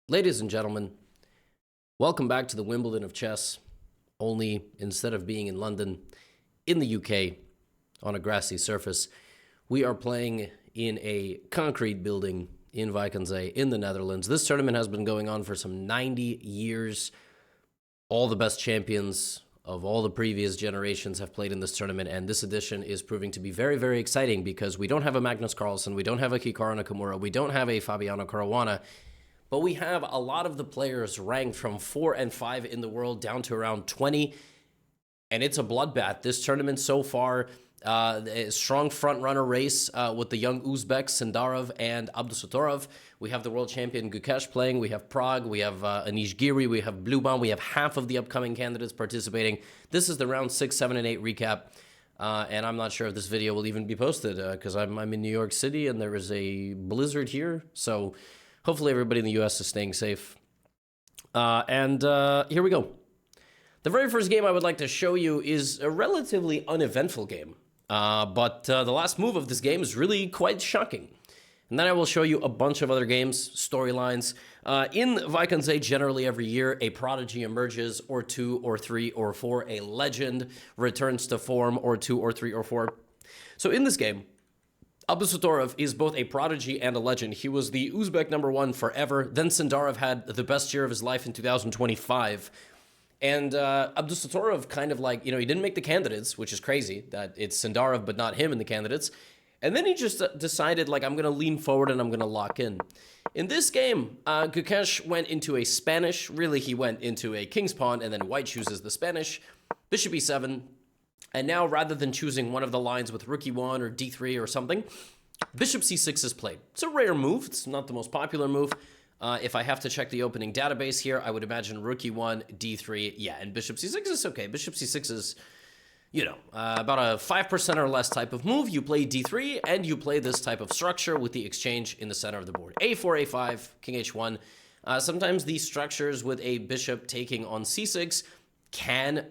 Ladies and gentlemen, welcome back to the Wimbledon of chess, only instead of being in London, in the UK, on a grassy surface, we are playing in a concrete building in Vikensee in the Netherlands. This tournament has been going on for some 90 years. All the best champions of all the previous generations have played in this tournament, and this edition is proving to be very, very exciting because we don't have a Magnus Carlsen, we don't have a Hikaru Nakamura, we don't have a Fabiano Caruana, but we have a lot of the players ranked from 4 and 5 in the world down to around 20, and it's a bloodbath. This tournament so far, a strong front-runner race with the young Uzbeks, Sendarov and Abdusattorov. We have the world champion Gukesh playing, we have Prague, we have Anish Giri, we have Bluebaum, we have half of the upcoming candidates participating. This is the round 6, 7, and 8 recap. And I'm not sure if this video will even be posted because I'm in New York City and there is a blizzard here, so hopefully everybody in the US is staying safe. Here we go. The very first game I would like to show you is a relatively uneventful game. But the last move of this game is really quite shocking. And then I will show you a bunch of other games, storylines. In Vikensee, generally every year, a Prodigy emerges, or 2, or 3, or 4. A legend returns to form, or 2, or 3, or 4. So in this game, Abdusattorov is both a prodigy and a legend. He was the Uzbek #1 forever. Then Sendarov had the best year of his life in 2025. And Abdusattorov kind of like, he didn't make the candidates, which is crazy that it's Sendarov but not him in the candidates. And then he just decided, like, I'm going to lean forward and I'm going to lock in. In this game, Gukesh went into a Spanish. Really, he went into a king's pawn, and then white chooses the Spanish. Bishop e7. And now, rather than choosing one of the lines with rook e1 or d3 or something, bishop c6 is played. It's a rare move. It's not the most popular move. If I have to check the opening database here, I would imagine rook e1, d3, yeah, and bishop c6 is okay. Bishop c6 is, about a 5% or less type of move. You play d3, and you play this type of structure with the exchange in the center of the board. a4, a5, king h1. Sometimes these structures with a bishop taking on c6 can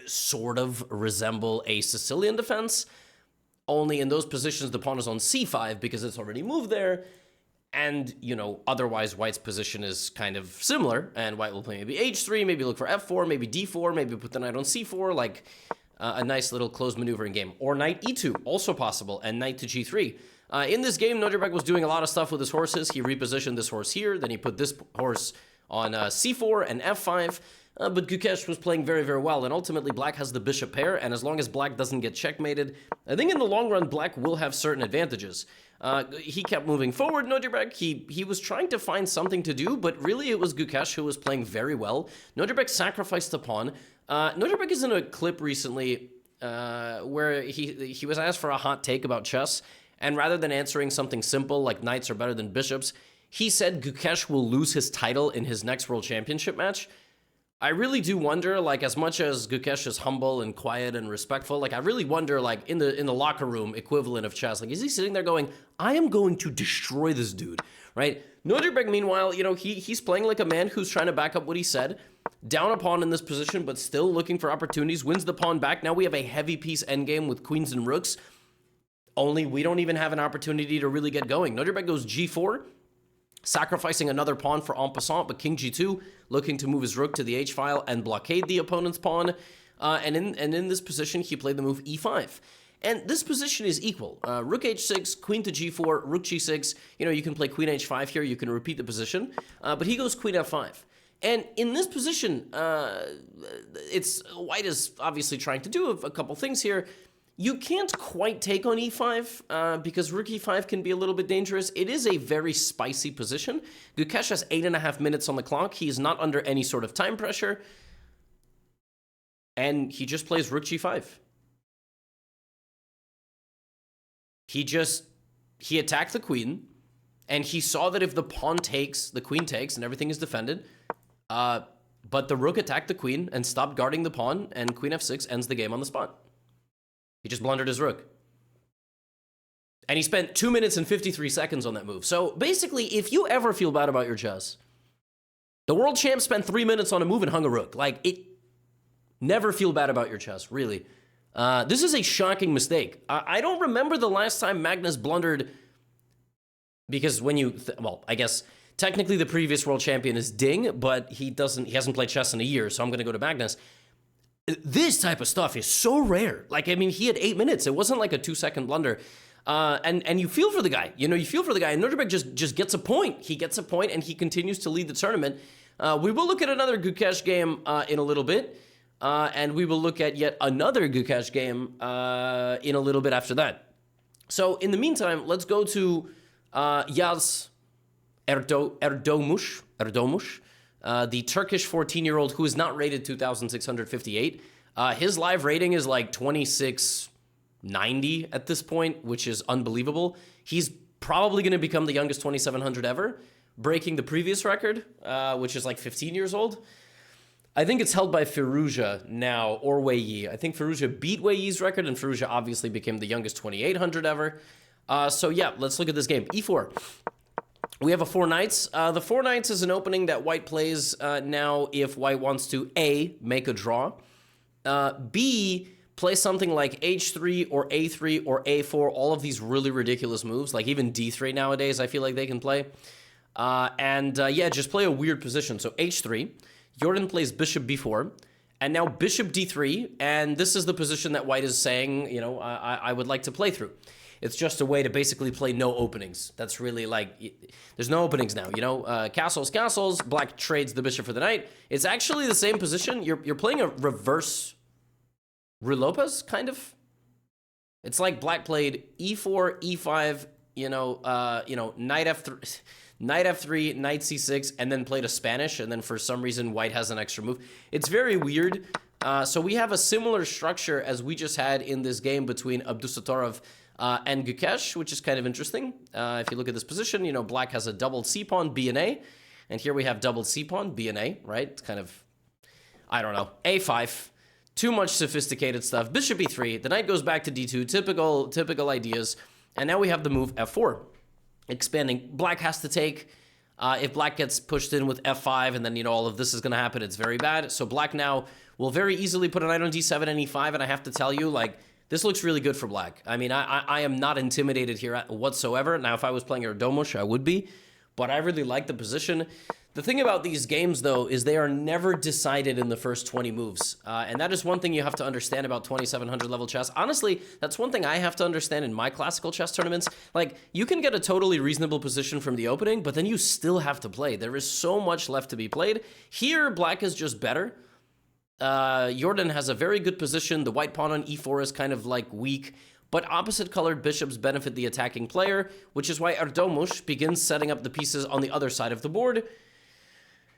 sort of resemble a Sicilian defense, only in those positions the pawn is on c5 because it's already moved there, and, otherwise white's position is kind of similar, and white will play maybe h3, maybe look for f4, maybe d4, maybe put the knight on c4, like a nice little closed maneuvering game. Or knight e2, also possible, and knight to g3. In this game, Nodrbek was doing a lot of stuff with his horses. He repositioned this horse here, then he put this horse on c4 and f5, but Gukesh was playing very, very well, and ultimately black has the bishop pair, and as long as black doesn't get checkmated, I think in the long run, black will have certain advantages. He kept moving forward, Nodrbek. He was trying to find something to do, but really it was Gukesh who was playing very well. Nodrbek sacrificed the pawn. Nodrbek is in a clip recently where he was asked for a hot take about chess, and rather than answering something simple like knights are better than bishops, he said Gukesh will lose his title in his next world championship match. I really do wonder, like, as much as Gukesh is humble and quiet and respectful, like, I really wonder, like, in the locker room equivalent of chess, like, is he sitting there going, I am going to destroy this dude, right? Nodrbek, meanwhile, he's playing like a man who's trying to back up what he said, down a pawn in this position, but still looking for opportunities, wins the pawn back. Now we have a heavy piece endgame with queens and rooks, only we don't even have an opportunity to really get going. Nodrbek goes g4, sacrificing another pawn for en passant, but king g2, looking to move his rook to the h-file and blockade the opponent's pawn. And in this position, he played the move e5. And this position is equal. Rook h6, queen to g4, rook g6. You can play queen h5 here. You can repeat the position. But he goes queen f5. And in this position, white is obviously trying to do a couple things here. You can't quite take on e5 because rook e5 can be a little bit dangerous. It is a very spicy position. Gukesh has 8.5 minutes on the clock. He is not under any sort of time pressure. And he just plays rook g5. He attacked the queen, and he saw that if the pawn takes, the queen takes, and everything is defended. But the rook attacked the queen and stopped guarding the pawn, and queen f6 ends the game on the spot. He just blundered his rook. And he spent 2 minutes and 53 seconds on that move. So basically, if you ever feel bad about your chess, the world champ spent 3 minutes on a move and hung a rook. Never feel bad about your chess, really. This is a shocking mistake. I don't remember the last time Magnus blundered, because when you, I guess Technically, the previous world champion is Ding, but he hasn't played chess in a year, so I'm going to go to Magnus. This type of stuff is so rare. Like, I mean, he had 8 minutes. It wasn't like a 2-second blunder. And you feel for the guy. You know, you feel for the guy. And Nuremberg just gets a point. He gets a point, and he continues to lead the tournament. We will look at another Gukesh game in a little bit. And we will look at yet another Gukesh game in a little bit after that. So, in the meantime, let's go to Yaz Erdogmus, the Turkish 14-year-old who is not rated 2,658. His live rating is like 2690 at this point, which is unbelievable. He's probably going to become the youngest 2,700 ever, breaking the previous record, which is like 15 years old. I think it's held by Firouzja now, or Wei Yi. I think Firouzja beat Wei Yi's record, and Firouzja obviously became the youngest 2,800 ever. So yeah, let's look at this game. E4. We have a 4 knights. The 4 knights is an opening that white plays now if white wants to A, make a draw, B, play something like H3 or A3 or A4, all of these really ridiculous moves, like even D3 nowadays I feel like they can play. Yeah, just play a weird position. So H3, Jordan plays bishop B4, and now bishop D3, and this is the position that white is saying, you know, I would like to play through. It's just a way to basically play no openings. That's really like, there's no openings now, you know? Castles, black trades the bishop for the knight. It's actually the same position. You're playing a reverse Ruy Lopez, kind of. It's like black played E4, E5, knight F3, knight F3, knight C6, and then played a Spanish, and then for some reason white has an extra move. It's very weird. So we have a similar structure as we just had in this game between Abdusattorov and Gukesh, which is kind of interesting. If you look at this position, you know, black has a doubled C-pawn, B and A, and here we have doubled C-pawn, B and A, right? It's kind of, I don't know, A5. Too much sophisticated stuff. Bishop E3, the knight goes back to D2, typical ideas, and now we have the move F4. Expanding. Black has to take. If black gets pushed in with F5, and then, you know, all of this is going to happen, it's very bad. So black now will very easily put a knight on D7 and E5, and I have to tell you, like, this looks really good for black. I mean, I am not intimidated here whatsoever. Now, if I was playing Erdogmus, I would be, but I really like the position. The thing about these games, though, is they are never decided in the first 20 moves. And that is one thing you have to understand about 2,700 level chess. Honestly, that's one thing I have to understand in my classical chess tournaments. Like, you can get a totally reasonable position from the opening, but then you still have to play. There is so much left to be played. Here, black is just better. Jordan has a very good position. The white pawn on E4 is kind of like weak, but opposite colored bishops benefit the attacking player, which is why Erdogmus begins setting up the pieces on the other side of the board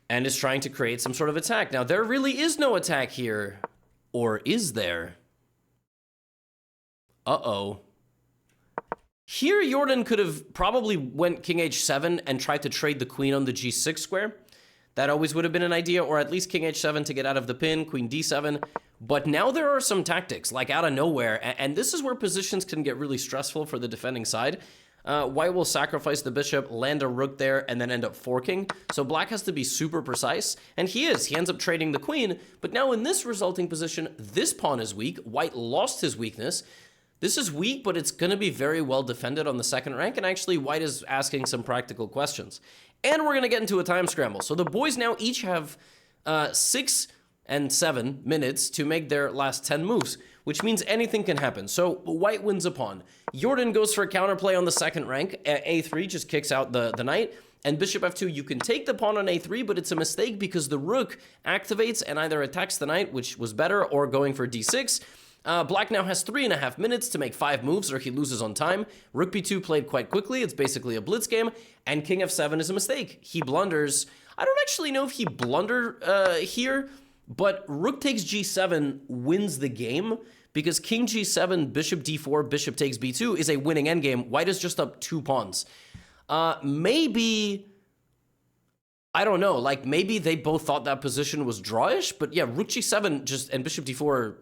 and is trying to create some sort of attack. Now, there really is no attack here. Or is there? Uh-oh. Here, Jordan could have probably went king h7 and tried to trade the queen on the g6 square. That always would have been an idea, or at least king h7 to get out of the pin, queen d7. But now there are some tactics, like out of nowhere, and this is where positions can get really stressful for the defending side. White will sacrifice the bishop, land a rook there, and then end up forking. So black has to be super precise, and he is. He ends up trading the queen, but now in this resulting position, this pawn is weak. White lost his weakness. This is weak, but it's going to be very well defended on the second rank, and actually white is asking some practical questions. And we're going to get into a time scramble. So the boys now each have 6 and 7 minutes to make their last 10 moves, which means anything can happen. So white wins a pawn. Jordan goes for a counterplay on the second rank. A3 just kicks out the knight. And bishop f2, you can take the pawn on a3, but it's a mistake because the rook activates and either attacks the knight, which was better, or going for d6. Black now has 3.5 minutes to make 5 moves or he loses on time. Rook b2 played quite quickly. It's basically a blitz game. And king f7 is a mistake. He blunders. I don't actually know if he blundered here, but rook takes g7 wins the game because king g7, bishop d4, bishop takes b2 is a winning endgame. White is just up 2 pawns. Maybe, I don't know, like maybe they both thought that position was drawish, but yeah, rook g7 just and bishop d4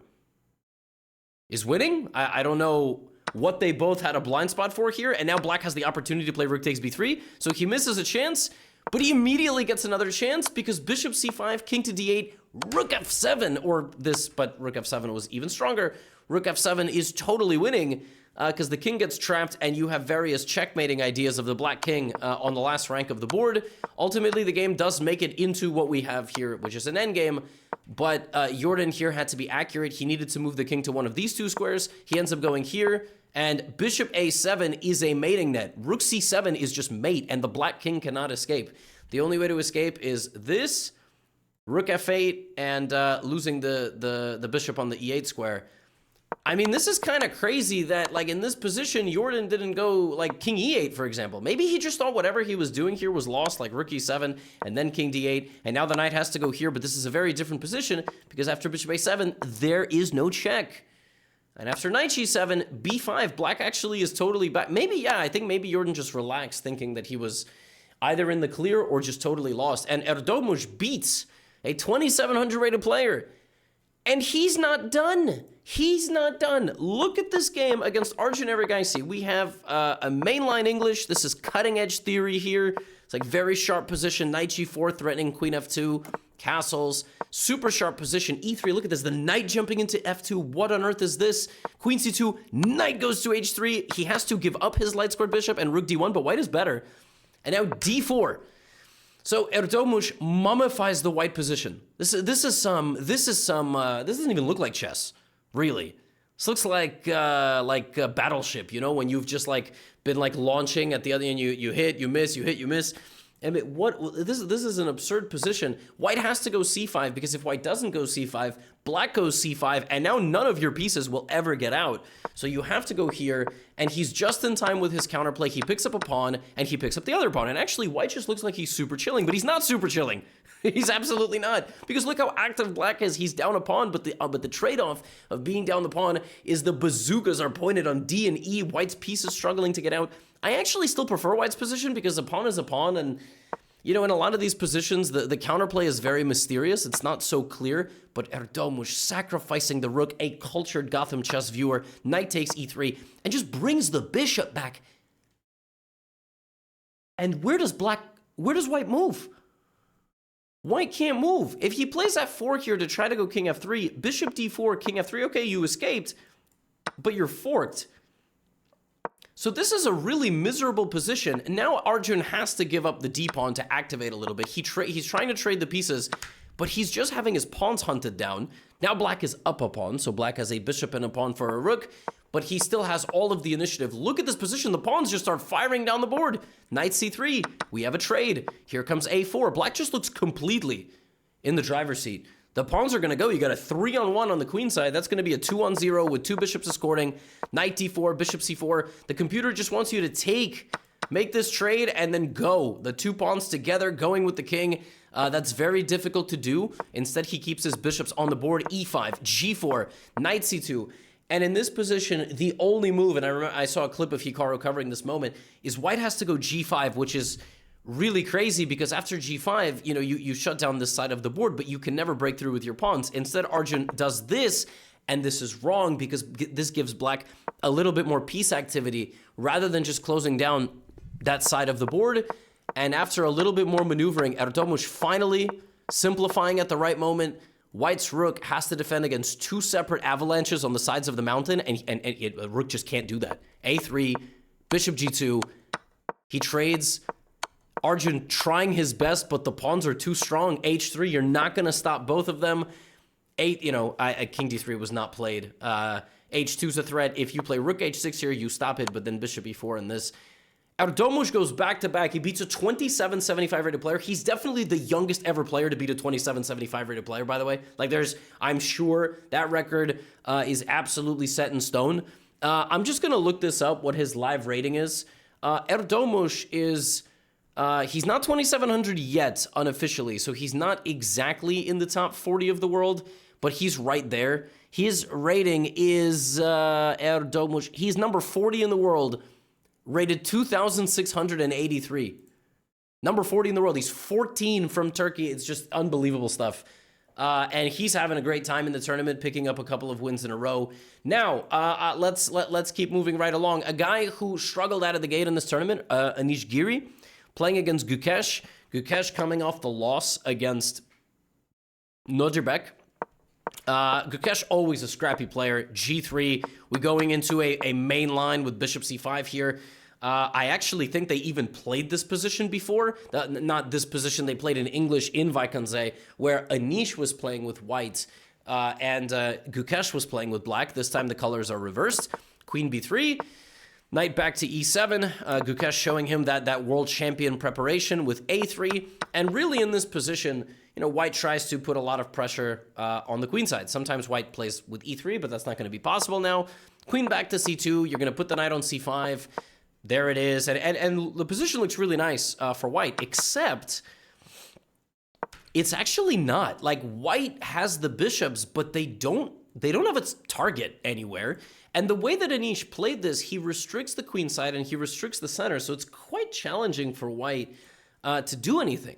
is winning. I don't know what they both had a blind spot for here, and now black has the opportunity to play rook takes b3, so he misses a chance, but he immediately gets another chance because bishop c5, king to d8, rook f7, or this, but rook f7 was even stronger. Rook f7 is totally winning. because the king gets trapped and you have various checkmating ideas of the black king on the last rank of the board. Ultimately, the game does make it into what we have here, which is an endgame, but Jordan here had to be accurate. He needed to move the king to one of these two squares. He ends up going here, and bishop a7 is a mating net. Rook c7 is just mate, and the black king cannot escape. The only way to escape is this, rook f8, and losing the bishop on the e8 square. I mean, this is kind of crazy that, like, in this position, Jordan didn't go, like, king e8, for example. Maybe he just thought whatever he was doing here was lost, like rook e7, and then king d8, and now the knight has to go here, but this is a very different position, because after bishop a7, there is no check. And after knight g7, b5, black actually is totally back. Maybe, yeah, I think maybe Jordan just relaxed, thinking that he was either in the clear or just totally lost. And Erdogmus beats a 2700 rated player. And he's not done. He's not done. Look at this game against Arjun Erigaisi. We have a mainline English. This is cutting edge theory here. It's like very sharp position. Knight g4 threatening queen f2. Castles. Super sharp position. e3. Look at this. The knight jumping into f2. What on earth is this? Queen c2. Knight goes to h3. He has to give up his light squared bishop and rook d1, but white is better. And now d4. So Erdogmus mummifies the white position. This doesn't even look like chess, really. This looks like a battleship, you know, when you've just like been like launching at the other end, you hit, you miss, you hit, you miss. I mean, this is an absurd position. White has to go c5 because if white doesn't go c5, black goes c5, and now none of your pieces will ever get out. So you have to go here, and he's just in time with his counterplay. He picks up a pawn, and he picks up the other pawn. And actually, white just looks like he's super chilling, but he's not super chilling. He's absolutely not. Because look how active black is. He's down a pawn, but the trade-off of being down the pawn is the bazookas are pointed on D and E. White's piece is struggling to get out. I actually still prefer white's position because a pawn is a pawn, and you know, in a lot of these positions, the counterplay is very mysterious. It's not so clear, but Erdogmus sacrificing the rook, a cultured Gotham chess viewer, knight takes e3, and just brings the bishop back. And where does white move? White can't move. If he plays f4 here to try to go king f3, bishop d4, king f3, okay, you escaped, but you're forked. So this is a really miserable position, and now Arjun has to give up the d-pawn to activate a little bit. He's trying to trade the pieces, but he's just having his pawns hunted down. Now black is up a pawn, so black has a bishop and a pawn for a rook, but he still has all of the initiative. Look at this position. The pawns just start firing down the board. Knight c3. We have a trade. Here comes a4. Black just looks completely in the driver's seat. The pawns are going to go. You got a 3-on-1 on the queen side. That's going to be a 2-on-0 with two bishops escorting. Knight d4, bishop c4. The computer just wants you to make this trade and then go. The two pawns together going with the king. That's very difficult to do. Instead, he keeps his bishops on the board. e5, g4, knight c2. And in this position, the only move, and I saw a clip of Hikaru covering this moment, is white has to go g5, which is really crazy because after g5, you know, you shut down this side of the board, but you can never break through with your pawns. Instead, Arjun does this, and this is wrong because this gives black a little bit more piece activity rather than just closing down that side of the board. And after a little bit more maneuvering, Erdogmus finally simplifying at the right moment. White's rook has to defend against two separate avalanches on the sides of the mountain, and rook just can't do that. a3, bishop g2, he trades. Arjun trying his best, but the pawns are too strong. h3, you're not going to stop both of them. King d3 was not played. h2's a threat. If you play rook h6 here, you stop it, but then bishop e4 in this. Erdogmus goes back-to-back. He beats a 2775 rated player. He's definitely the youngest ever player to beat a 2775 rated player, by the way. Like, I'm sure that record is absolutely set in stone. I'm just going to look this up, what his live rating is. Erdogmus is... he's not 2,700 yet, unofficially, so he's not exactly in the top 40 of the world, but he's right there. His rating is, Erdogmus, he's number 40 in the world, rated 2,683. Number 40 in the world. He's 14 from Turkey. It's just unbelievable stuff. And he's having a great time in the tournament, picking up a couple of wins in a row. Now, let's keep moving right along. A guy who struggled out of the gate in this tournament, Anish Giri, playing against Gukesh. Gukesh coming off the loss against Nodirbek. Gukesh, always a scrappy player. G3, we're going into a main line with bishop c5 here. I actually think they even played this position before. Not this position, they played in English in Vaikanze, where Anish was playing with white and Gukesh was playing with black. This time the colors are reversed. Queen b3, knight back to e7. Gukesh showing him that world champion preparation with a3. And really in this position, you know, white tries to put a lot of pressure on the queen side. Sometimes white plays with e3, but that's not going to be possible now. Queen back to c2. You're going to put the knight on c5. There it is. And the position looks really nice for white, except it's actually not. Like, white has the bishops, but they don't have its target anywhere. And the way that Anish played this, he restricts the queen side and he restricts the center. So it's quite challenging for white to do anything.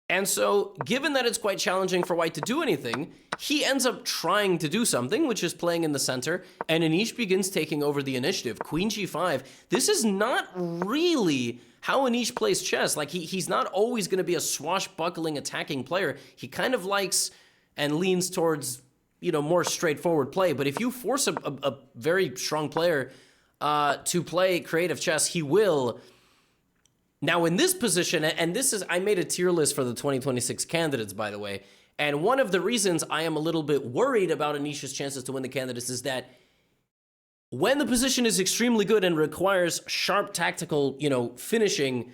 And so, given that it's quite challenging for white to do anything, he ends up trying to do something, which is playing in the center, and Anish begins taking over the initiative. Queen g5. This is not really how Anish plays chess. Like, he's not always going to be a swashbuckling attacking player. He kind of likes and leans towards, you know, more straightforward play. But if you force a very strong player to play creative chess, he will. Now, in this position, and this is, I made a tier list for the 2026 candidates, by the way, and one of the reasons I am a little bit worried about Anish's chances to win the candidates is that when the position is extremely good and requires sharp tactical, you know, finishing,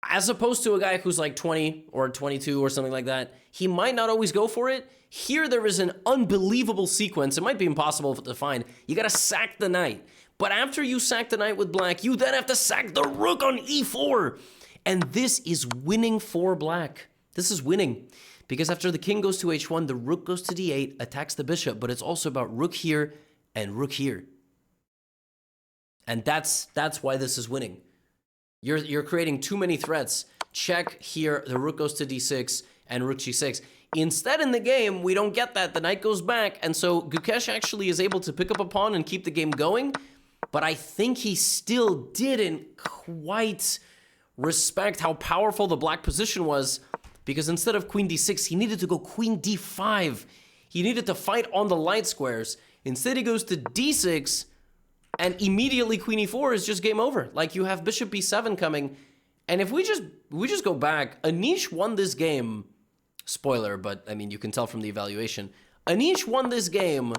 as opposed to a guy who's like 20 or 22 or something like that, he might not always go for it. Here, there is an unbelievable sequence. It might be impossible to find. You got to sack the knight. But after you sack the knight with black, you then have to sack the rook on e4. And this is winning for black. This is winning. Because after the king goes to h1, the rook goes to d8, attacks the bishop. But it's also about rook here and rook here. And that's why this is winning. You're creating too many threats. Check here, the rook goes to d6 and rook g6. Instead, in the game, we don't get that. The knight goes back. And so Gukesh actually is able to pick up a pawn and keep the game going. But I think he still didn't quite respect how powerful the black position was, because instead of queen d6, he needed to go queen d5. He needed to fight on the light squares. Instead, he goes to d6, and immediately queen e4 is just game over. Like, you have bishop b7 coming. And if we just go back, Anish won this game. Spoiler, but I mean, you can tell from the evaluation. Anish won this game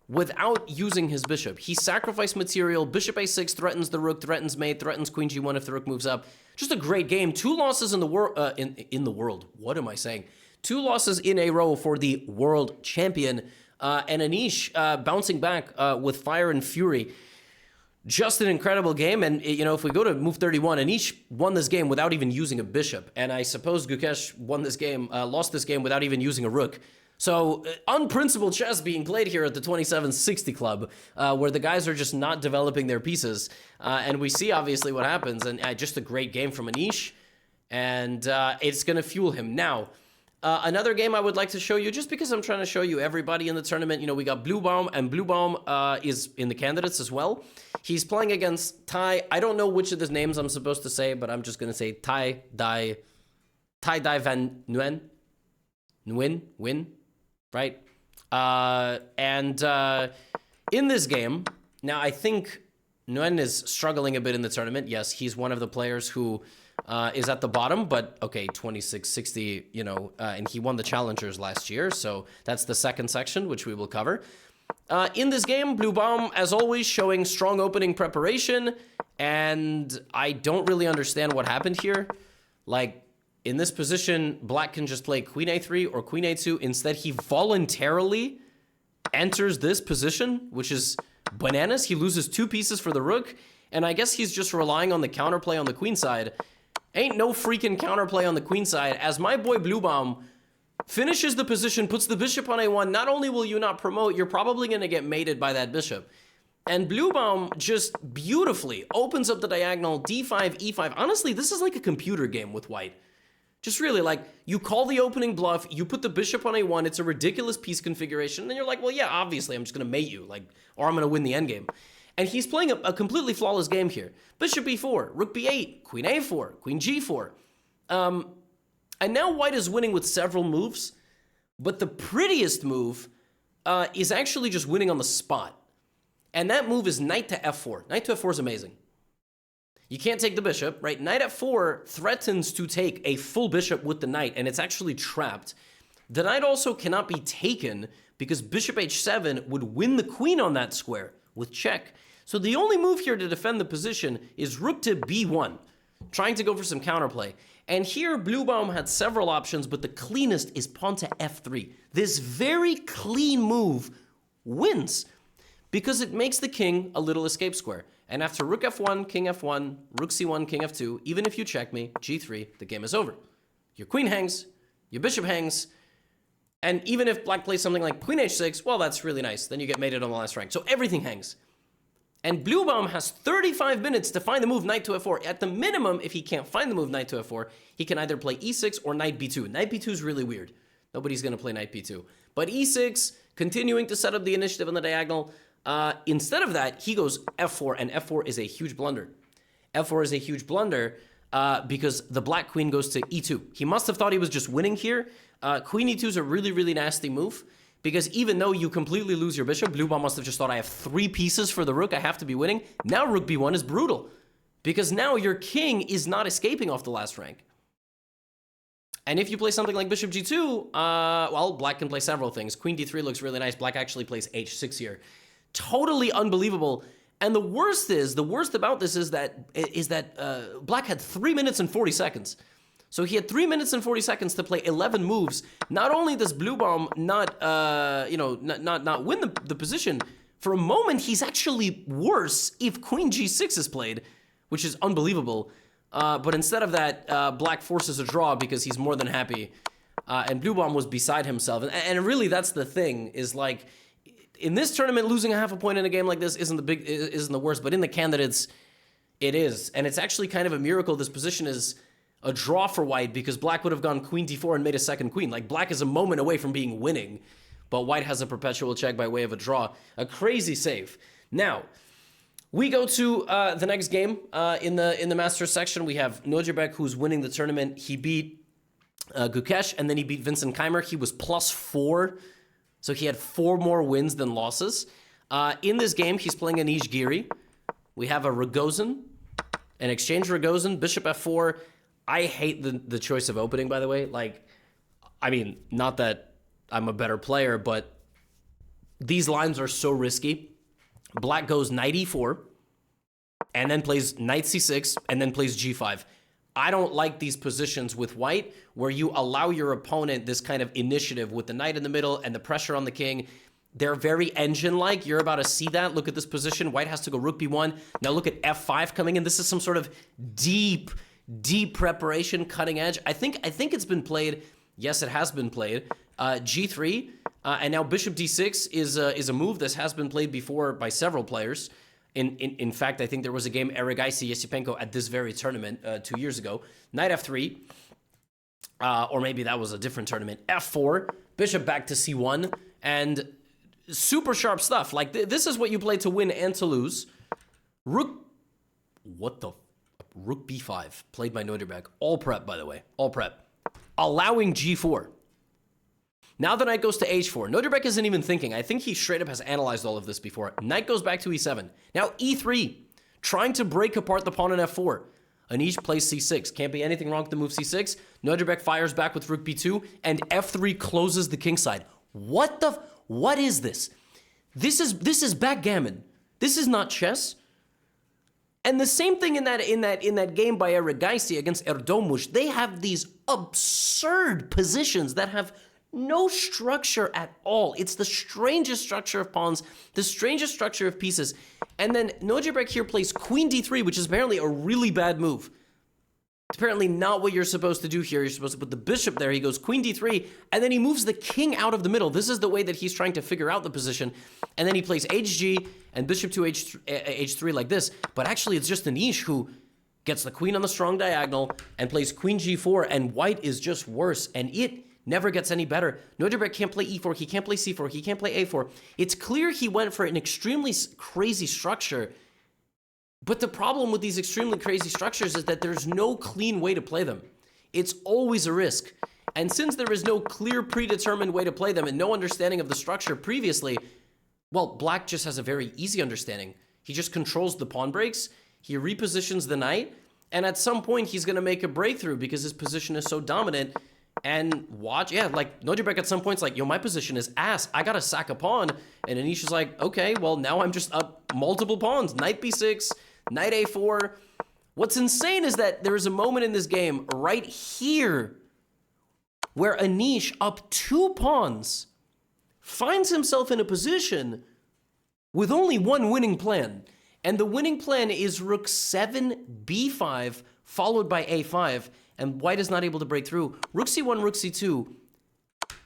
without using his bishop. He sacrificed material. Bishop a6 threatens the rook, threatens mate, threatens queen g1 if the rook moves up. Just a great game. 2 losses in the world. In the world. What am I saying? 2 losses in a row for the world champion. And Anish bouncing back with fire and fury. Just an incredible game. And, you know, if we go to move 31, Anish won this game without even using a bishop. And I suppose Gukesh won this game, lost this game without even using a rook. So, unprincipled chess being played here at the 2760 Club, where the guys are just not developing their pieces. And we see, obviously, what happens. And just a great game from Anish. And it's going to fuel him. Now, another game I would like to show you, just because I'm trying to show you everybody in the tournament. You know, we got Bluebaum, and Bluebaum is in the candidates as well. He's playing against Tai. I don't know which of the names I'm supposed to say, but I'm just going to say Tai Dai Van Nguyen. Win. Right? In this game, now I think Nguyen is struggling a bit in the tournament. Yes, he's one of the players who is at the bottom, but okay, 2660, you know, and he won the challengers last year, so that's the second section, which we will cover. In this game, Bluebaum, as always, showing strong opening preparation, and I don't really understand what happened here. Like, in this position, black can just play queen a3 or queen a2. Instead, he voluntarily enters this position, which is bananas. He loses 2 pieces for the rook, and I guess he's just relying on the counterplay on the queen side. Ain't no freaking counterplay on the queen side. As my boy Bluebaum finishes the position, puts the bishop on a1, not only will you not promote, you're probably going to get mated by that bishop. And Bluebaum just beautifully opens up the diagonal, d5, e5. Honestly, this is like a computer game with white. Just really, like, you call the opening bluff, you put the bishop on a1, it's a ridiculous piece configuration, and then you're like, well, yeah, obviously, I'm just going to mate you, like, or I'm going to win the endgame. And he's playing a completely flawless game here. Bishop e4, rook b8, queen a4, queen g4. And now white is winning with several moves, But the prettiest move is actually just winning on the spot. And that move is knight to f4. Knight to f4 is amazing. You can't take the bishop, right? Knight f4 threatens to take a full bishop with the knight, and it's actually trapped. The knight also cannot be taken because bishop h7 would win the queen on that square with check. So the only move here to defend the position is rook to b1, trying to go for some counterplay. And here, Bluebaum had several options, but the cleanest is pawn to f3. This very clean move wins because it makes the king a little escape square. And after rook f1, king f1, rook c1, king f2, even if you check me, g3, the game is over. Your queen hangs, your bishop hangs, and even if black plays something like queen h6, well, that's really nice. Then you get mated on the last rank. So everything hangs. And Bluebaum has 35 minutes to find the move knight to f4. At the minimum, if he can't find the move knight to f4, he can either play e6 or knight b2. Knight b2 is really weird. Nobody's going to play knight b2. But e6, continuing to set up the initiative on the diagonal. Instead of that, he goes f4, and f4 is a huge blunder. f4 is a huge blunder because the black queen goes to e2. He must have thought he was just winning here. Queen e2 is a really, really nasty move. Because even though you completely lose your bishop, Bluebaum must have just thought, I have 3 pieces for the rook, I have to be winning. Now rook b1 is brutal. Because now your king is not escaping off the last rank. And if you play something like bishop g2, well, black can play several things. Queen d3 looks really nice. Black actually plays h6 here. Totally unbelievable. And the worst about this is that black had 3 minutes and 40 seconds. So he had 3 minutes and 40 seconds to play 11 moves. Not only does Bluebaum not win the position, for a moment he's actually worse if queen g6 is played, which is unbelievable. But instead of that, black forces a draw because he's more than happy. And Bluebaum was beside himself. And really, that's the thing, is like, in this tournament, losing a half a point in a game like this isn't the worst, but in the candidates, it is. And it's actually kind of a miracle this position is a draw for white, because black would have gone queen d4 and made a second queen. Like, black is a moment away from being winning, but white has a perpetual check by way of a draw. A crazy save. Now, we go to the next game in the Masters section. We have Nojibek, who's winning the tournament. He beat Gukesh, and then he beat Vincent Keimer. He was +4, so he had 4 more wins than losses. In this game, he's playing Anish Giri. We have a Rogozin, an exchange Rogozin, bishop f4. I hate the choice of opening, by the way. Like, I mean, not that I'm a better player, but these lines are so risky. Black goes knight e4, and then plays knight c6, and then plays g5. I don't like these positions with white, where you allow your opponent this kind of initiative with the knight in the middle and the pressure on the king. They're very engine-like. You're about to see that. Look at this position. White has to go rook b1. Now look at f5 coming in. This is some sort of deep preparation, cutting edge. I think it's been played. Yes, it has been played. G3, and now bishop d6 is a move that has been played before by several players. In fact, I think there was a game Erdogmus Yesipenko at this very tournament 2 years ago. Knight f3, or maybe that was a different tournament. F4, bishop back to c1, and super sharp stuff. Like, this is what you play to win and to lose. Rook b5, played by Nojibek. All prep, by the way. All prep. Allowing g4. Now the knight goes to h4. Nojibek isn't even thinking. I think he straight up has analyzed all of this before. Knight goes back to e7. Now e3, trying to break apart the pawn in f4. Anish plays c6. Can't be anything wrong with the move c6. Nojibek fires back with rook b2, and f3 closes the king side. What is this? This is backgammon. This is not chess. And the same thing in that game by Erdogmus against Erdogmus. They have these absurd positions that have no structure at all. It's the strangest structure of pawns, the strangest structure of pieces. And then Nojibek here plays queen d3, which is apparently a really bad move. It's apparently not what you're supposed to do here. You're supposed to put the bishop there. He goes queen d3, and then he moves the king out of the middle. This is the way that he's trying to figure out the position. And then he plays hg and bishop to h3 like this. But actually, it's just Anish who gets the queen on the strong diagonal and plays queen g4, and white is just worse. And it never gets any better. Nojibek can't play e4. He can't play c4. He can't play a4. It's clear he went for an extremely crazy structure. But the problem with these extremely crazy structures is that there's no clean way to play them. It's always a risk. And since there is no clear predetermined way to play them and no understanding of the structure previously, well, black just has a very easy understanding. He just controls the pawn breaks, he repositions the knight, and at some point he's going to make a breakthrough because his position is so dominant. And watch, yeah, like Nojibek at some point's like, yo, my position is ass. I got to sack a pawn. And Anish is like, okay, well, now I'm just up multiple pawns. Knight b6, knight a4. What's insane is that there is a moment in this game right here where Anish, up 2 pawns, finds himself in a position with only one winning plan. And the winning plan is rook 7, b5, followed by a5. And white is not able to break through. Rook c1, rook c2.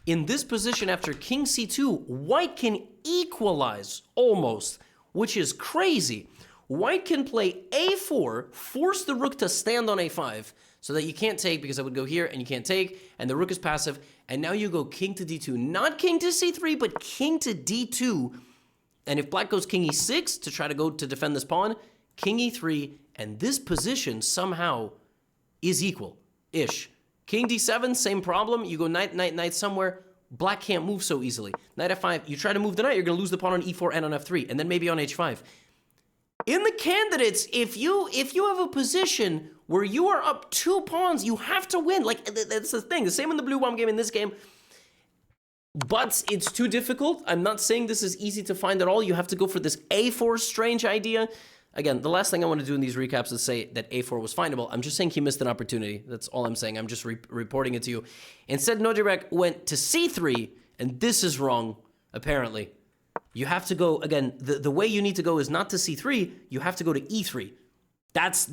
In this position, after king c2, white can equalize almost, which is crazy. White can play a4, force the rook to stand on a5, so that you can't take, because I would go here and you can't take, and the rook is passive. And now you go king to d2. Not king to c3, but king to d2. And if black goes king e6 to try to go to defend this pawn, king e3, and this position somehow is equal-ish. King d7, same problem. You go knight, knight, knight somewhere. Black can't move so easily. Knight f5, you try to move the knight, you're going to lose the pawn on e4 and on f3, and then maybe on h5. In the candidates, if you have a position where you are up 2 pawns, you have to win. Like, that's the thing. The same in the Bluebaum game, in this game. But it's too difficult. I'm not saying this is easy to find at all. You have to go for this a4 strange idea. Again, the last thing I want to do in these recaps is say that a4 was findable. I'm just saying he missed an opportunity. That's all I'm saying. I'm just reporting it to you. Instead, Nojibek went to c3, and this is wrong, apparently. You have to go, again, the way you need to go is not to c3, you have to go to e3.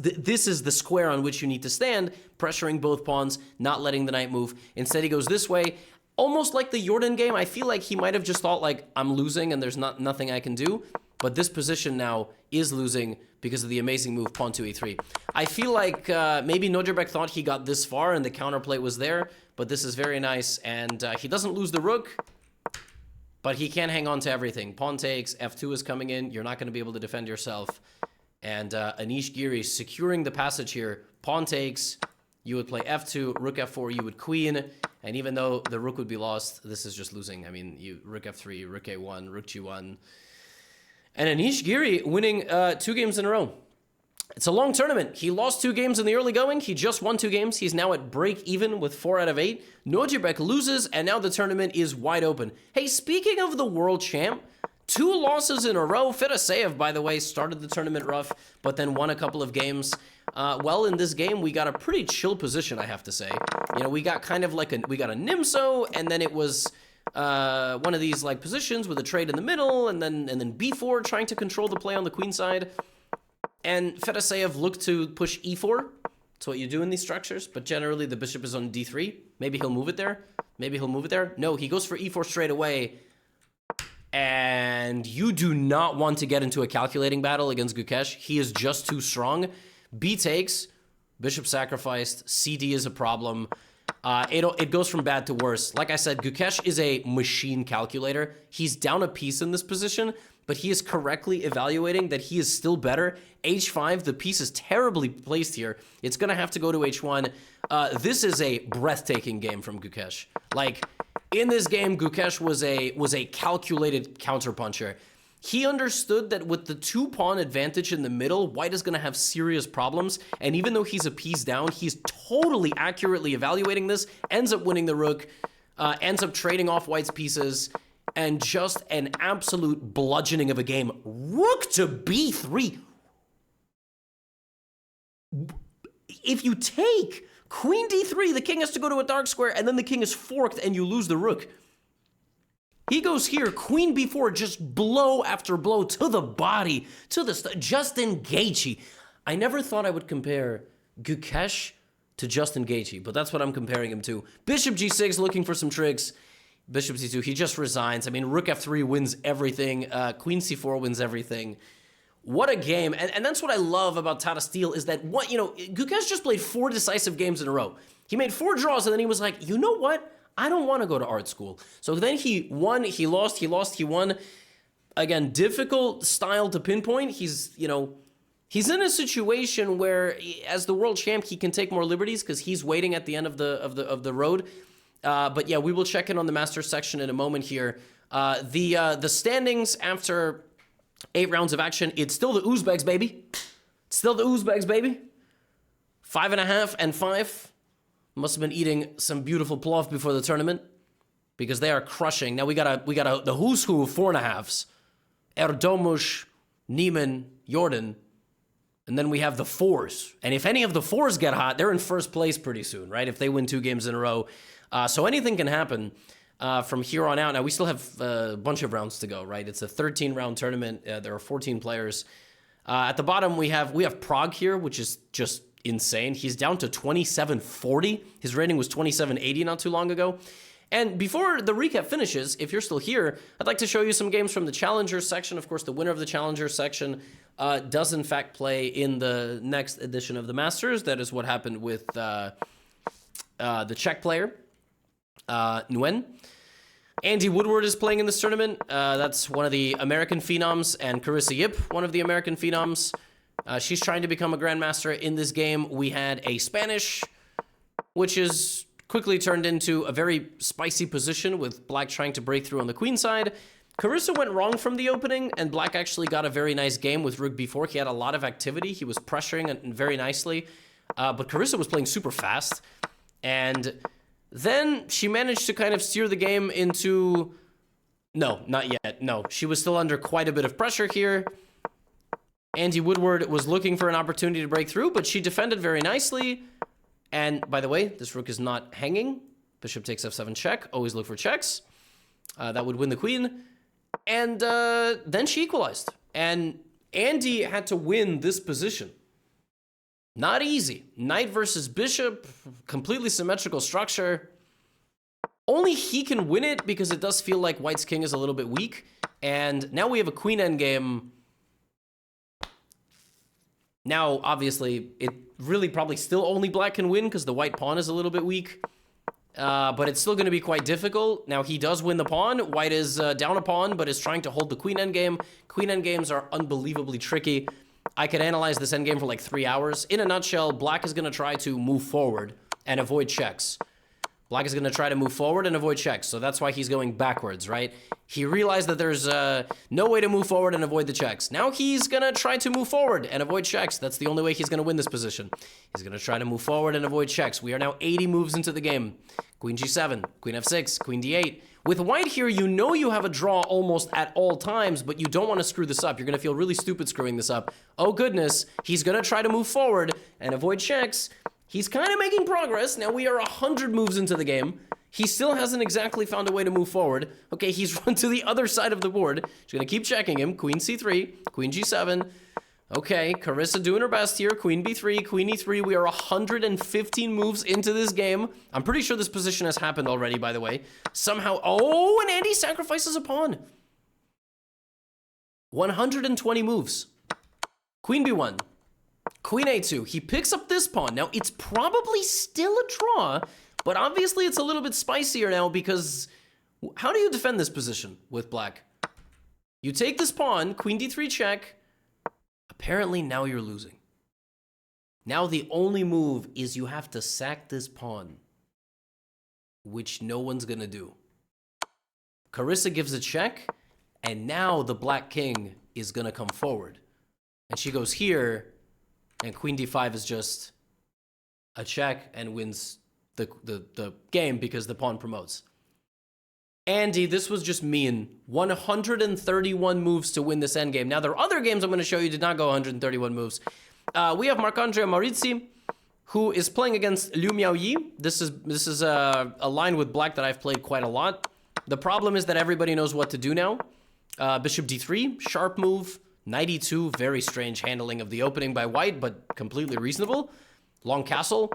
This is the square on which you need to stand, pressuring both pawns, not letting the knight move. Instead, he goes this way. Almost like the Jordan game, I feel like he might have just thought, like, I'm losing and there's nothing I can do. But this position now is losing because of the amazing move, pawn to e3. I feel like maybe Nojibek thought he got this far and the counterplay was there, but this is very nice. And he doesn't lose the rook, but he can't hang on to everything. Pawn takes, f2 is coming in, you're not going to be able to defend yourself. And Anish Giri securing the passage here. Pawn takes, you would play f2, rook f4, you would queen. And even though the rook would be lost, this is just losing. I mean, you rook f3, rook a1, rook g1. And Anish Giri winning 2 games in a row. It's a long tournament. He lost 2 games in the early going. He just won 2 games. He's now at break even with 4 out of 8. Nojibek loses, and now the tournament is wide open. Hey, speaking of the world champ, 2 losses in a row. Fedoseev, by the way, started the tournament rough, but then won a couple of games. Well, in this game, we got a pretty chill position, I have to say. You know, we got kind of like we got a Nimso, and then it was one of these like positions with a trade in the middle, and then b4 trying to control the play on the queen side. And Fedoseev looked to push e4. That's what you do in these structures, but generally the bishop is on d3. Maybe he'll move it there. Maybe he'll move it there. No, he goes for e4 straight away. And you do not want to get into a calculating battle against Gukesh. He is just too strong. B takes, bishop sacrificed, CD is a problem. It goes from bad to worse. Like I said, Gukesh is a machine calculator. He's down a piece in this position, but he is correctly evaluating that he is still better. H5, the piece is terribly placed here. It's going to have to go to H1. This is a breathtaking game from Gukesh. Like, in this game, Gukesh was a calculated counterpuncher. He understood that with the 2-pawn advantage in the middle, white is going to have serious problems. And even though he's a piece down, he's totally accurately evaluating this, ends up winning the rook, ends up trading off white's pieces, and just an absolute bludgeoning of a game. Rook to b3. If you take queen d3, the king has to go to a dark square, and then the king is forked, and you lose the rook. He goes here, queen b4, just blow after blow to the body, to the Justin Gaethje. I never thought I would compare Gukesh to Justin Gaethje, but that's what I'm comparing him to. Bishop g6, looking for some tricks. Bishop c2, he just resigns. I mean, rook f3 wins everything. Queen c4 wins everything. What a game. And that's what I love about Tata Steel is that, Gukesh just played 4 decisive games in a row. He made 4 draws, and then he was like, you know what? I don't want to go to art school. So then he won, he lost, he won. Again, difficult style to pinpoint. He's in a situation where, as the world champ, he can take more liberties because he's waiting at the end of the road. But yeah, we will check in on the Masters section in a moment here. The standings after 8 rounds of action, it's still the Uzbeks, baby. It's still the Uzbeks, baby. 5.5 and 5. Must have been eating some beautiful plov before the tournament because they are crushing. Now we got the who's who of 4.5s. Erdogmus, Neiman, Jordan. And then we have the 4s. And if any of the 4s get hot, they're in first place pretty soon, right? If they win 2 games in a row. So anything can happen from here on out. Now, we still have a bunch of rounds to go, right? It's a 13-round tournament. There are 14 players. At the bottom, we have Prague here, which is just insane. He's down to 2740. His rating was 2780 not too long ago. And before the recap finishes, if you're still here, I'd like to show you some games from the Challenger section. Of course, the winner of the Challenger section does, in fact, play in the next edition of the Masters. That is what happened with the Czech player, Nguyen. Andy Woodward is playing in this tournament. That's one of the American phenoms, and Carissa Yip, one of the American phenoms. She's trying to become a grandmaster. In this game, we had a Spanish, which is quickly turned into a very spicy position with Black trying to break through on the queen side. Carissa went wrong from the opening, and Black actually got a very nice game with Rook b4. He had a lot of activity. He was pressuring it very nicely, but Carissa was playing super fast, and then she managed to kind of steer the game into... No, not yet. No, she was still under quite a bit of pressure here. Andy Woodward was looking for an opportunity to break through, but she defended very nicely. And by the way, this rook is not hanging. Bishop takes f7 check. Always look for checks. That would win the queen. And then she equalized. And Andy had to win this position. Not easy. Knight versus bishop, completely symmetrical structure. Only he can win it because it does feel like White's king is a little bit weak. And now we have a queen endgame. Now, obviously, it really probably still only Black can win because the white pawn is a little bit weak. But it's still going to be quite difficult. Now, he does win the pawn. White is down a pawn, but is trying to hold the queen endgame. Queen endgames are unbelievably tricky. I could analyze this endgame for like 3 hours. In a nutshell, Black is going to try to move forward and avoid checks. Black is going to try to move forward and avoid checks, so that's why he's going backwards, right? He realized that there's no way to move forward and avoid the checks. Now he's going to try to move forward and avoid checks. That's the only way he's going to win this position. He's going to try to move forward and avoid checks. We are now 80 moves into the game. Queen g7, queen f6, queen d8. With White here, you know you have a draw almost at all times, but you don't want to screw this up. You're going to feel really stupid screwing this up. Oh, goodness. He's going to try to move forward and avoid checks. He's kind of making progress. Now we are 100 moves into the game. He still hasn't exactly found a way to move forward. Okay, he's run to the other side of the board. She's going to keep checking him. Queen c3, queen g7. Okay, Carissa doing her best here. Queen b3, queen e3. We are 115 moves into this game. I'm pretty sure this position has happened already, by the way. Somehow... Oh, and Andy sacrifices a pawn. 120 moves. Queen b1. Queen a2. He picks up this pawn. Now, it's probably still a draw, but obviously it's a little bit spicier now because how do you defend this position with Black? You take this pawn, queen d3 check. Apparently, now you're losing. Now the only move is you have to sack this pawn, which no one's going to do. Carissa gives a check, and now the Black king is going to come forward. And she goes here, and queen d5 is just a check and wins the game because the pawn promotes. Andy, this was just mean. 131 moves to win this endgame. Now, there are other games I'm going to show you did not go 131 moves. We have Marc-André Maurizzi, who is playing against Liu Miaoyi. This is a line with Black that I've played quite a lot. The problem is that everybody knows what to do now. Bishop d3, sharp move. Knight e2, very strange handling of the opening by White, but completely reasonable. Long castle.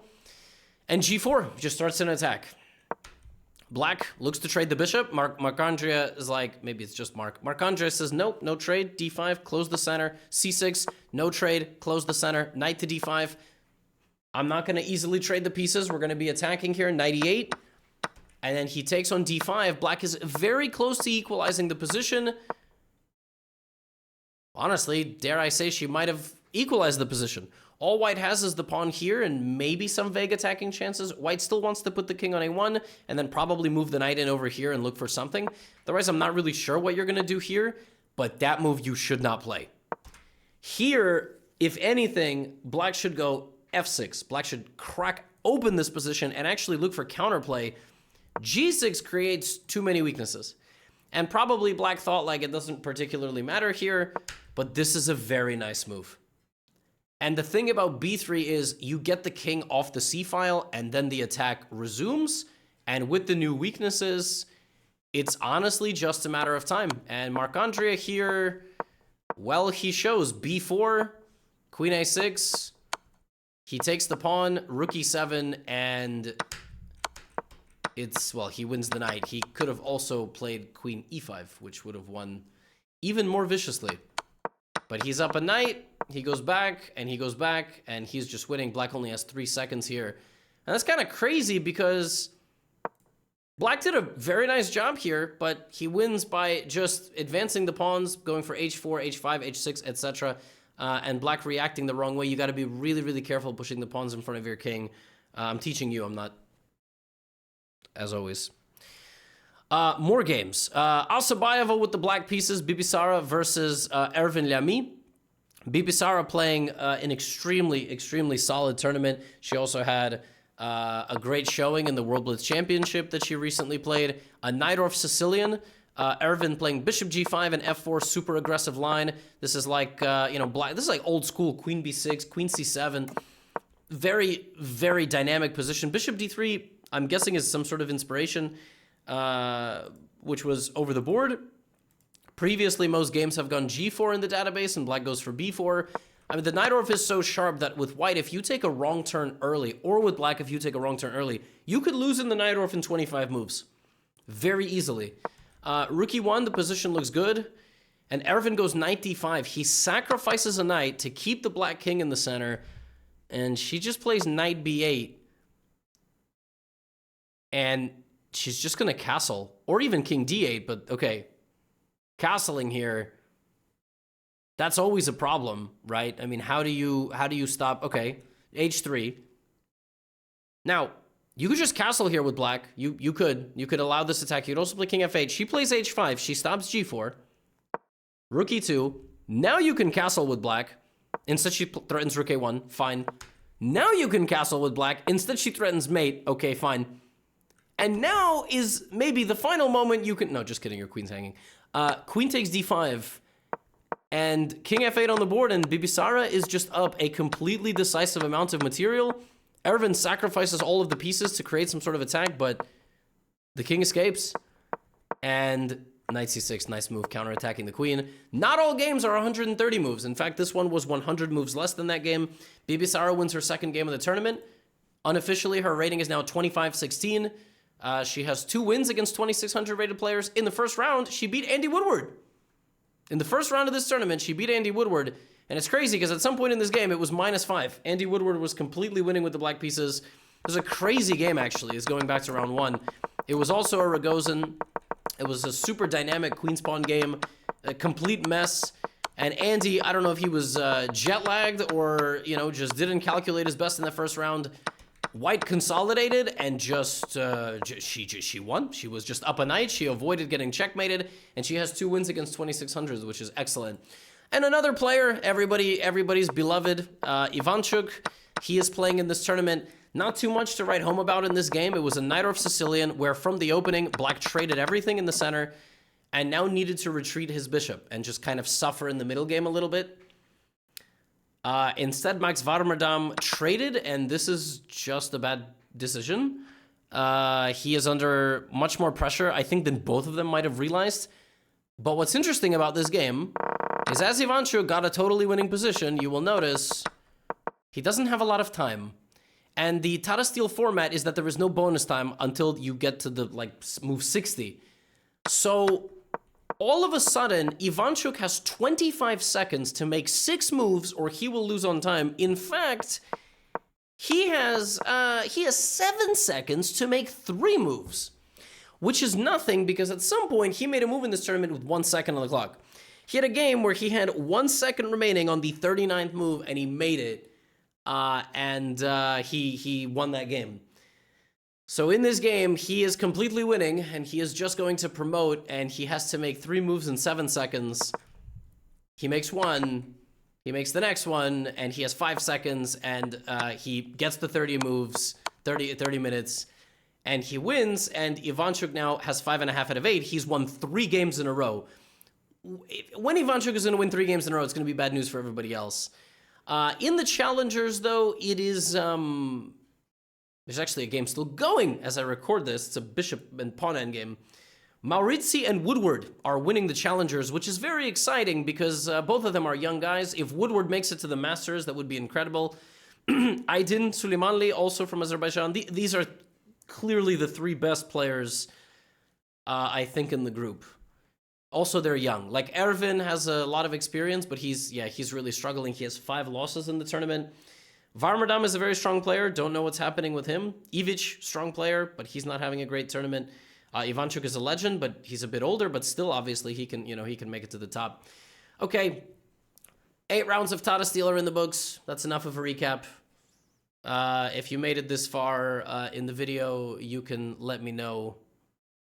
And g4 just starts an attack. Black looks to trade the bishop. Marc-André is like, maybe it's just Marc. Marc-André says, nope, no trade. d5, close the center. c6, no trade, close the center. Knight to d5. I'm not going to easily trade the pieces. We're going to be attacking here. Knight e8. And then he takes on d5. Black is very close to equalizing the position. Honestly, dare I say she might have equalized the position. All white has is the pawn here and maybe some vague attacking chances. White still wants to put the king on a1 and then probably move the knight in over here and look for something. Otherwise, I'm not really sure what you're going to do here, but that move you should not play. Here, if anything, black should go f6. Black should crack open this position and actually look for counterplay. g6 creates too many weaknesses. And probably black thought like it doesn't particularly matter here, but this is a very nice move. And the thing about b3 is you get the king off the c-file and then the attack resumes. And with the new weaknesses, it's honestly just a matter of time. And Marc-Andrea here, well, he shows b4, queen a6. He takes the pawn, rook e7, and it's, well, he wins the knight. He could have also played queen e5, which would have won even more viciously. But he's up a knight, he goes back, and he goes back, and he's just winning. Black only has 3 seconds here. And that's kind of crazy because black did a very nice job here, but he wins by just advancing the pawns, going for h4, h5, h6, etc., and black reacting the wrong way. You got to be really, really careful pushing the pawns in front of your king. I'm teaching you, I'm not, as always. More games. Alsabayeva with the black pieces, Bibisara versus Ervin Lamy. Bibisara playing an extremely, extremely solid tournament. She also had a great showing in the World Blitz Championship that she recently played. A Najdorf Sicilian. Ervin playing bishop g5 and f4, super aggressive line. This is like, black. This is like old school queen b6, queen c7. Very, very dynamic position. Bishop d3, I'm guessing, is some sort of inspiration, which was over the board. Previously, most games have gone g4 in the database, and black goes for b4. I mean, the Najdorf is so sharp that with white, if you take a wrong turn early, or with black, if you take a wrong turn early, you could lose in the Najdorf in 25 moves. Very easily. Rook e1, the position looks good. And Ervin goes knight d5. He sacrifices a knight to keep the black king in the center. And she just plays knight b8. And she's just going to castle. Or even king d8, but okay. Castling here, that's always a problem, right? I mean, how do you stop? Okay, h3. Now, you could just castle here with black. You could allow this attack. You could also play king f8. She plays h5. She stops g4. Rook e2. Now you can castle with black. Instead, she threatens rook a1. Fine. Now you can castle with black. Instead, she threatens mate. Okay, fine. And now is maybe the final moment you can... No, just kidding. Your queen's hanging. Queen takes d5. And king f8 on the board, and Bibisara is just up a completely decisive amount of material. Ervin sacrifices all of the pieces to create some sort of attack, but the king escapes. And knight c6, nice move, counterattacking the queen. Not all games are 130 moves. In fact, this one was 100 moves less than that game. Bibisara wins her second game of the tournament. Unofficially, her rating is now 25-16. She has 2 wins against 2,600 rated players. In the first round, she beat Andy Woodward. In the first round of this tournament, she beat Andy Woodward. And it's crazy because at some point in this game, it was -5. Andy Woodward was completely winning with the black pieces. It was a crazy game, actually, is going back to round 1. It was also a Rogozin. It was a super dynamic queen pawn game, a complete mess. And Andy, I don't know if he was jet-lagged or, just didn't calculate his best in the first round. White consolidated and she won. She was just up a knight. She avoided getting checkmated, and she has 2 wins against 2,600, which is excellent. And another player, everybody's beloved, Ivanchuk. He is playing in this tournament. Not too much to write home about in this game. It was a Najdorf Sicilian where from the opening, black traded everything in the center and now needed to retreat his bishop and just kind of suffer in the middle game a little bit. Instead, Max Warmerdam traded, and this is just a bad decision. He is under much more pressure, I think, than both of them might have realized. But what's interesting about this game is as Ivanchuk got a totally winning position, you will notice he doesn't have a lot of time. And the Tata Steel format is that there is no bonus time until you get to the, move 60. So all of a sudden, Ivanchuk has 25 seconds to make 6 moves or he will lose on time. In fact, he has 7 seconds to make 3 moves, which is nothing because at some point he made a move in this tournament with 1 second on the clock. He had a game where he had 1 second remaining on the 39th move and he made it. and he won that game. So in this game, he is completely winning, and he is just going to promote, and he has to make 3 moves in 7 seconds. He makes one, he makes the next one, and he has 5 seconds, and he gets the 30 moves, 30 minutes, and he wins, and Ivanchuk now has 5.5 out of 8. He's won 3 games in a row. When Ivanchuk is going to win 3 games in a row, it's going to be bad news for everybody else. In the challengers, though, it is... there's actually a game still going as I record this. It's a bishop and pawn endgame. Maurizzi and Woodward are winning the challengers, which is very exciting because both of them are young guys. If Woodward makes it to the Masters, that would be incredible. Aydin Suleimanli, also from Azerbaijan. These are clearly the 3 best players, I think, in the group. Also, they're young. Like, Ervin has a lot of experience, but he's really struggling. He has 5 losses in the tournament. Varmerdam is a very strong player. Don't know what's happening with him. Ivic, strong player, but he's not having a great tournament. Ivanchuk is a legend, but he's a bit older, but still, obviously, he can make it to the top. Okay, 8 rounds of Tata Steel are in the books. That's enough of a recap. If you made it this far in the video, you can let me know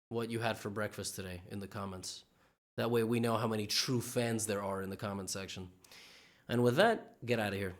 what you had for breakfast today in the comments. That way we know how many true fans there are in the comment section. And with that, get out of here.